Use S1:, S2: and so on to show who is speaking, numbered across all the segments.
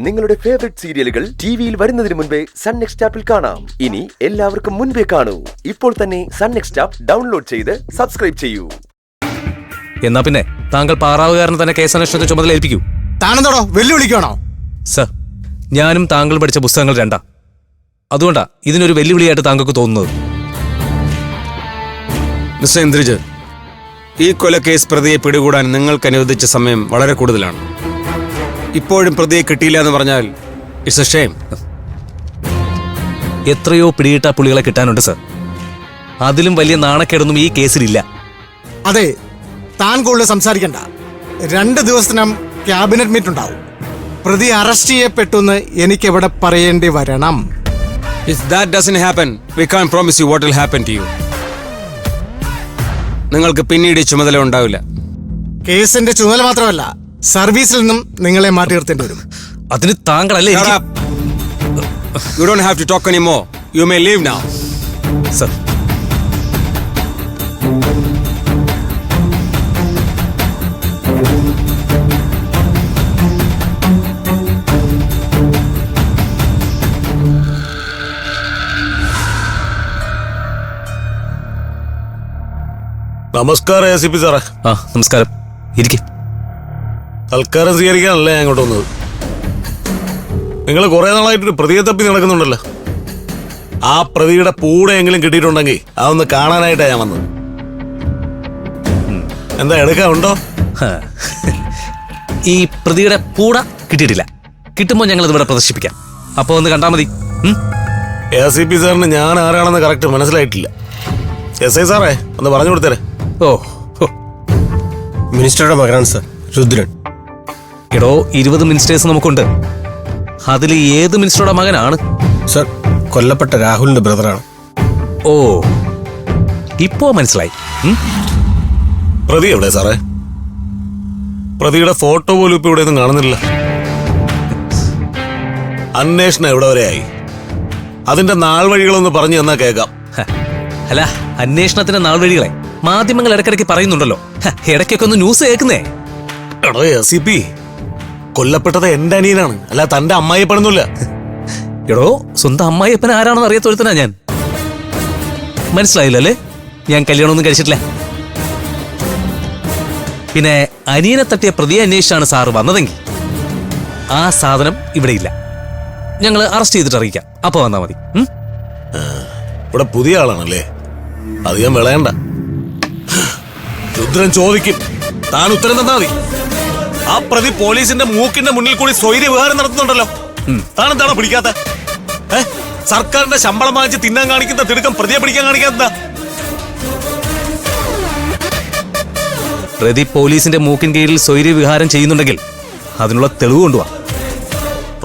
S1: നിങ്ങളുടെ ഫേവറേറ്റ് സീരിയലുകൾ ടിവിയിൽ വരുന്നതിന് മുൻപേ സൺ നെക്സ്റ്റ് ആപ്പിൽ കാണാം. ഇനി എല്ലാവർക്കും മുൻപേ കാണൂ. ഇപ്പോൾ തന്നെ സൺ നെക്സ്റ്റ് ആപ്പ് ഡൗൺലോഡ് ചെയ്ത് സബ്സ്ക്രൈബ് ചെയ്യൂ.
S2: എന്നാ പിന്നെ താങ്കൾ പാറാവുകാരനെ തന്നെ കേസന്വേഷണത്തെ ചുമതല ഏൽപ്പിക്കൂ.
S3: താനെന്തോടോ വെല്ലുവിളിക്കണോ?
S2: സർ, ഞാനും താങ്കൾ പഠിച്ച പുസ്തകങ്ങൾ രണ്ടാ. അതുകൊണ്ടാ ഇതിനൊരു വെല്ലുവിളിയായിട്ട് താങ്കൾക്ക് തോന്നുന്നത്.
S4: മിസ്റ്റർ ഇന്ദ്രജിത്ത്, ഈ കൊലക്കേസ് പ്രതിയെ പിടികൂടാൻ നിങ്ങൾക്ക് അനുവദിച്ച സമയം വളരെ കൂടുതലാണ്. ഇപ്പോഴും പ്രതിയെ കിട്ടിയില്ല എന്ന് പറഞ്ഞാൽ ഇറ്റ്സ് എ ഷെയിം.
S2: എത്രയോ പിടികിട്ട പുള്ളികളെ കിട്ടാനുണ്ട് സർ. അതിലും വലിയ നാണക്കേടൊന്നും ഈ കേസിലില്ല.
S3: അതെ, താൻ കൂടുതൽ സംസാരിക്കണ്ട. 2 ദിവസത്തിനും ക്യാബിനറ്റ് മീറ്റ് ഉണ്ടാവും. പ്രതി അറസ്റ്റ് ചെയ്യപ്പെട്ടു എന്ന് എനിക്ക് എവിടെ പറയേണ്ടി വരണം?
S4: If that doesn't happen, we can't promise you what will happen to you. നിങ്ങൾക്ക് പിന്നീട് ഈ ചുമതല ഉണ്ടാവില്ല.
S3: കേസിന്റെ ചുമതല മാത്രമല്ല, സർവീസിൽ നിന്നും നിങ്ങളെ മാറ്റി നിർത്തേണ്ടി വരും.
S2: അതിന് താങ്കളല്ലേ
S4: Shut up. You don't have to talk anymore. You may leave now.
S2: Sir.
S5: നമസ്കാരം ACP സാറേ.
S2: ആ, നമസ്കാരം. ഇരിക്കും.
S5: തൽക്കാലം സ്വീകരിക്കാനല്ലേ ഞാൻ ഇങ്ങോട്ട് വന്നത്. നിങ്ങൾ കുറെ നാളായിട്ടൊരു പ്രതിയെ തപ്പി നടക്കുന്നുണ്ടല്ലോ. ആ പ്രതിയുടെ പൂടെയെങ്കിലും കിട്ടിയിട്ടുണ്ടെങ്കിൽ അതൊന്ന് കാണാനായിട്ടാണ് ഞാൻ വന്നത്. എന്താ എടുക്കാനുണ്ടോ?
S2: ഈ പ്രതിയുടെ പൂട കിട്ടിയിട്ടില്ല. കിട്ടുമ്പോൾ ഞങ്ങൾ ഇവിടെ പ്രദർശിപ്പിക്കാം. അപ്പൊ ഒന്ന് കണ്ടാ മതി.
S5: ACP സാറിന് ഞാൻ ആരാണെന്ന് കറക്റ്റ് മനസ്സിലായിട്ടില്ല. SI സാറേ, ഒന്ന് പറഞ്ഞു കൊടുത്തേരെ.
S2: ഓ,
S6: മിനിസ്റ്ററുടെ മകനാണ് സർ, രുദ്രൻ.
S2: എടോ, 20 മിനിസ്റ്റേഴ്സ് നമുക്കുണ്ട്. അതിൽ ഏത് മിനിസ്റ്ററുടെ മകനാണ്?
S6: സർ, കൊല്ലപ്പെട്ട രാഹുലിന്റെ ബ്രദറാണ്.
S2: ഓ, ഇപ്പോ മനസ്സിലായി.
S5: പ്രതി എവിടെ സാറേ? പ്രതിയുടെ ഫോട്ടോ പോലും ഇപ്പൊ ഇവിടെയൊന്നും കാണുന്നില്ല. അന്വേഷണം എവിടെ വരെയായി? അതിന്റെ നാൾ വഴികളൊന്ന് പറഞ്ഞു തന്നാ കേൾക്കാം.
S2: അല്ല, അന്വേഷണത്തിന്റെ നാൾ വഴികളെ മാധ്യമങ്ങൾ ഇടയ്ക്കിടയ്ക്ക് പറയുന്നുണ്ടല്ലോ. ഇടയ്ക്കൊക്കെ ഒന്ന് ന്യൂസ് കേൾക്കുന്നേ.
S5: എടോ ACP, കൊല്ലപ്പെട്ടത് എന്റെ അനിയനാണ്, അല്ല തന്റെ അമ്മായിയപ്പനൊന്നുമില്ല.
S2: എടോ, സ്വന്തം അമ്മായിയപ്പൻ ആരാണെന്ന് അറിയാത്തൊരുത്തനാ ഞാൻ. മനസ്സിലായില്ലേ? ഞാൻ കല്യാണമൊന്നും കഴിച്ചിട്ടില്ല. പിന്നെ അനിയനെ തട്ടിയ പ്രതിയെ അന്വേഷിച്ചാണ് സാറ് വന്നതെങ്കിൽ ആ സാധനം ഇവിടെ ഇല്ല. ഞങ്ങൾ അറസ്റ്റ് ചെയ്തിട്ട് അറിയിക്കാം. അപ്പൊ വന്നാ മതി.
S5: ഇവിടെ പുതിയ ആളാണല്ലേ, അധികം വിളയണ്ട. രുദ്രൻ ചോദിക്കും, താൻ ഉത്തരം തന്നാ മതി. ആ പ്രതി പോലീസിന്റെ മൂക്കിന്റെ മുന്നിൽ കൂടി സ്വൈര്യ വിഹാരം നടത്തുന്നുണ്ടല്ലോ. താൻ എന്താണോ പിടിക്കാത്ത? സർക്കാരിന്റെ ശമ്പളം വാങ്ങിച്ച് തിന്നാൻ കാണിക്കുന്ന തിടുക്കം പ്രതിയെ പിടിക്കാൻ കാണിക്കാത്ത?
S2: പ്രതി പോലീസിന്റെ മൂക്കിൻ കീഴിൽ സ്വൈര്യ വിഹാരം ചെയ്യുന്നുണ്ടെങ്കിൽ അതിനുള്ള തെളിവ് കൊണ്ടുപോവാ.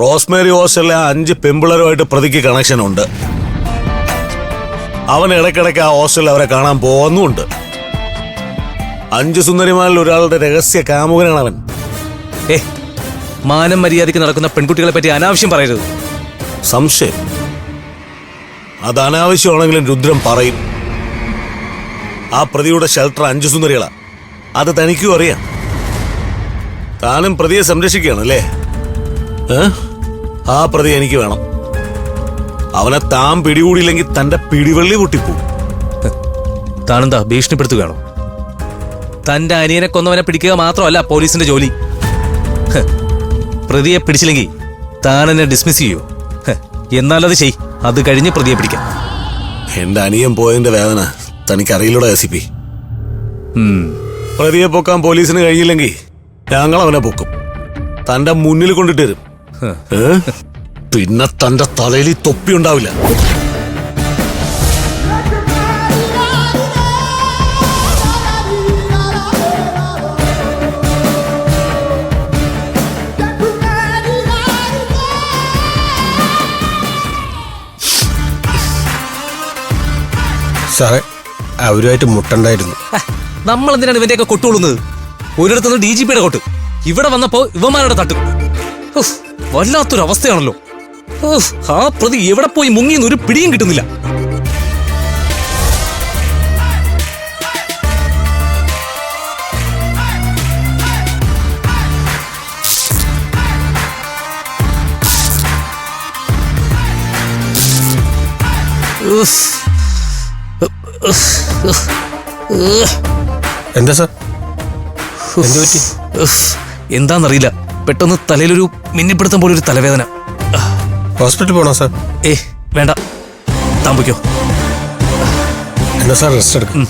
S5: റോസ്മേരി ഹോസ്റ്റലിലെ 5 പെമ്പിളരുമായിട്ട് പ്രതിക്ക് കണക്ഷൻ ഉണ്ട്. അവൻ ഇടയ്ക്കിടയ്ക്ക് ആ ഹോസ്റ്റലിൽ അവരെ കാണാൻ പോകുന്നുണ്ട്. 5 സുന്ദരിമാരിൽ ഒരാളുടെ രഹസ്യ കാമുകനാണ് അവൻ.
S2: മാനം മര്യാദയ്ക്ക് നടക്കുന്ന പെൺകുട്ടികളെ പറ്റി അനാവശ്യം പറയരുത്.
S5: സംശയം അത് അനാവശ്യമാണെങ്കിലും രുദ്രൻ പറയും. ആ പ്രതിയുടെ ഷെൽട്ടർ 5 സുന്ദരികളാ. അത് തനിക്കും അറിയാം. താനും പ്രതിയെ സംരക്ഷിക്കുകയാണല്ലേ? ആ പ്രതി എനിക്ക് വേണം. അവനെ താൻ പിടികൂടിയില്ലെങ്കിൽ തന്റെ പിടിവള്ളി പൊട്ടിപ്പോവും.
S2: താനെന്താ ഭീഷണിപ്പെടുത്തുകയാണോ? തന്റെ അനിയനെ കൊന്നവനെ പിടിക്കുക മാത്രമല്ല പോലീസിന്റെ ജോലി. പ്രതിയെ പിടിച്ചില്ലെങ്കിൽ താൻ എന്നെ ഡിസ്മിസ് ചെയ്യൂ. എന്നാലത് ചെയ്. അത് കഴിഞ്ഞ് പ്രതിയെ പിടിക്കാം.
S5: എന്റെ അനിയൻ പോയതിന്റെ വേദന തനിക്കറിയില്ലൂടെ ACP. പ്രതിയെ പൊക്കാൻ പോലീസിന് കഴിഞ്ഞില്ലെങ്കിൽ ഞങ്ങൾ അവനെ പൊക്കും. തന്റെ മുന്നിൽ കൊണ്ടിട്ട് വരും. പിന്നെ തന്റെ തലയിൽ തൊപ്പി ഉണ്ടാവില്ല.
S6: സാറേ, അവരുമായിട്ട് മുട്ടുണ്ടായിരുന്നു.
S2: നമ്മൾ എന്തിനാണ് ഇവന്റെയൊക്കെ കൊട്ടുകൊള്ളുന്നത്? ഒരിടത്തുനിന്ന് DGPയുടെ കൊട്ട്, ഇവിടെ വന്നപ്പോ ഇവന്മാരുടെ തട്ട്. വല്ലാത്തൊരു അവസ്ഥയാണല്ലോ. ആ പ്രതി എവിടെ പോയി മുങ്ങിയെന്ന് ഒരു പിടിയും കിട്ടുന്നില്ല.
S6: എന്താ സാർ എന്ത് പറ്റി?
S2: എന്താന്നറിയില്ല, പെട്ടെന്ന് തലയിലൊരു മിന്നിപ്പിടുത്തം പോലെ ഒരു തലവേദന.
S6: ഹോസ്പിറ്റലിൽ പോണോ സാർ?
S2: വേണ്ട, താമ്പയ്ക്കോ.
S6: എന്നാ സാർ റെസ്റ്റ് എടുക്കും.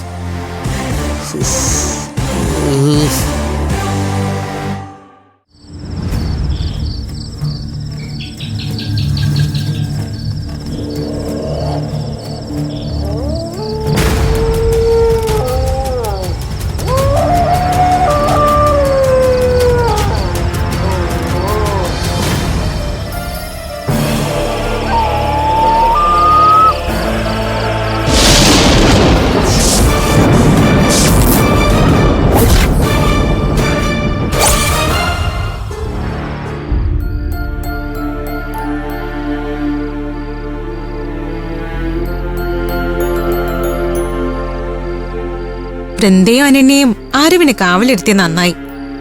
S7: വൃന്ദയും അനന്യയും ആരവിനെ കാവലിരുത്തിയ നന്നായി.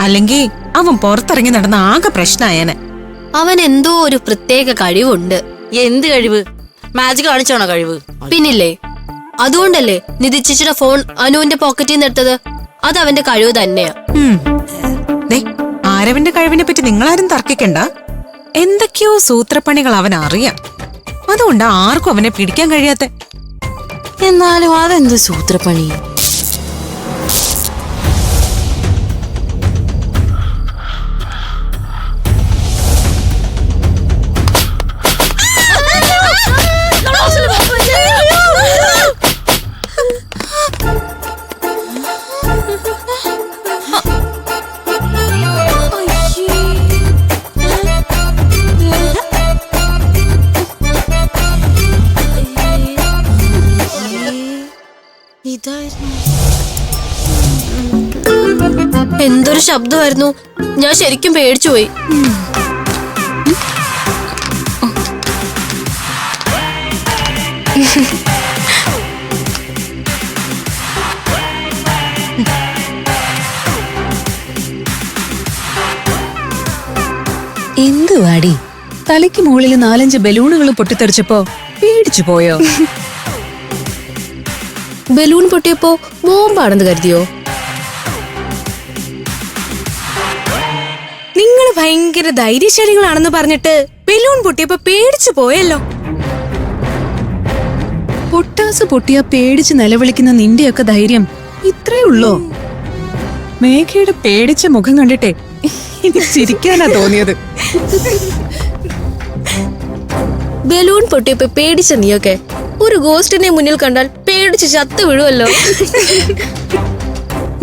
S7: അല്ലെങ്കിൽ അവൻ പുറത്തിറങ്ങി നടന്ന ആകെ പ്രശ്നമായനെ.
S8: അവൻ എന്തോ ഒരു പ്രത്യേക കഴിവുണ്ട്.
S9: എന്ത് കഴിവ്? മാജിക് കാണിച്ചാണോ കഴിവ്?
S8: പിന്നില്ലേ, അതുകൊണ്ടല്ലേ നിധിച്ചിയുടെ ഫോൺ അനുവിന്റെ പോക്കറ്റിൽ നിന്ന് എടുത്തത്. അത് അവന്റെ കഴിവ് തന്നെയാ.
S7: ആരവിന്റെ കഴിവിനെ പറ്റി നിങ്ങളാരും തർക്കിക്കണ്ട. എന്തൊക്കെയോ സൂത്രപ്പണികൾ അവൻ അറിയാം. അതുകൊണ്ടാ ആർക്കും അവനെ പിടിക്കാൻ കഴിയാത്ത.
S9: എന്നാലും അതെന്ത് സൂത്രപ്പണി?
S8: എന്തൊരു ശബ്ദമായിരുന്നു, ഞാൻ ശരിക്കും പേടിച്ചുപോയി.
S10: എന്ത് വാടി, തലയ്ക്ക് മുകളിൽ 4-5 ബലൂണുകൾ പൊട്ടിത്തെറിച്ചപ്പോ പേടിച്ചു പോയോ?
S8: ബലൂൺ പൊട്ടിയപ്പോ ബോംബാണെന്ന് കരുതിയോ?
S10: നിങ്ങൾ ഭയങ്കര ധൈര്യശാലികളാണെന്ന് പറഞ്ഞിട്ട് ബലൂൺ പൊട്ടിയപ്പോ പേടിച്ചു പോയല്ലോ. പൊട്ടാസ് പൊട്ടിയ പേടിച്ച് നിലവിളിക്കുന്ന നിന്റെയൊക്കെ ധൈര്യം ഇത്രേ ഉള്ളോ? മേഘയുടെ പേടിച്ച മുഖം കണ്ടിട്ടേ എനിക്ക് ചിരിക്കാനാ തോന്നിയത്.
S8: ബലൂൺ പൊട്ടിയപ്പോ പേടിച്ച നീയൊക്കെ ഒരു ഗോസ്റ്റിനെ മുന്നിൽ കണ്ടാൽ പേടിച്ച് ചത്തു വീഴുമല്ലോ.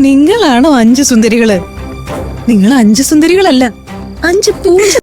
S10: നിങ്ങളാണോ 5 സുന്ദരികള്? നിങ്ങൾ 5 സുന്ദരികളല്ല, 5 പൂച്ച